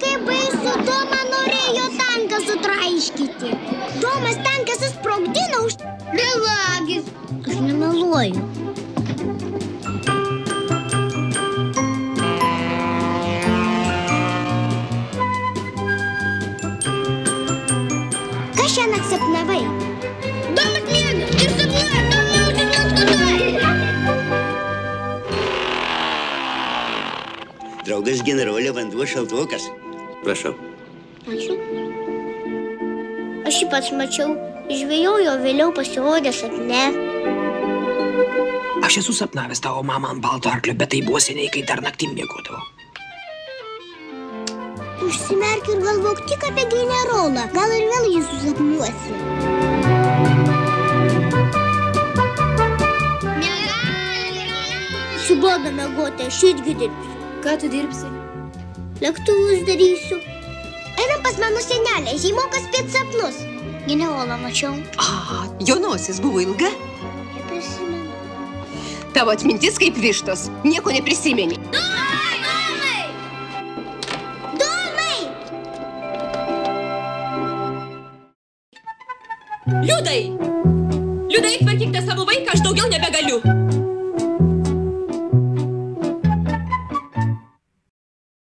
kaip baisu, Tomą norėjo tanką sutraiškyti. Tomas tanką susprogdino už melagis. Aš nemeluoju. Ką šiąnakt sapnavai? Domas miega ir sapnuoja, Tomas neskutuoja. Draugas generolė vanduo šaltokas. Prašau. Ačiū. Aš jį pats mačiau, žvejojo, vėliau pasirodė sapne. Aš esu sapnavęs tavo mamą ant balto arklio, bet tai buvo seniai, kai dar naktim miegodavau. Užsimerk ir galvok tik apie generolą. Gal ir vėl jį susapnuosi. Subodo miegoti, aš irgi dirbsiu. Ką tu dirbsi? Lėktuvus darysiu. Einam pas mano senelę, jį moka spėt sapnus. Generolą mačiau. Jo nosis buvo ilga? Neprisimenu. Tavo atmintis kaip vištos. Nieko neprisimeni. Domai! Domai! Liudai! Liudai, tvarkyk tą savo vaiką, aš daugiau nebegaliu.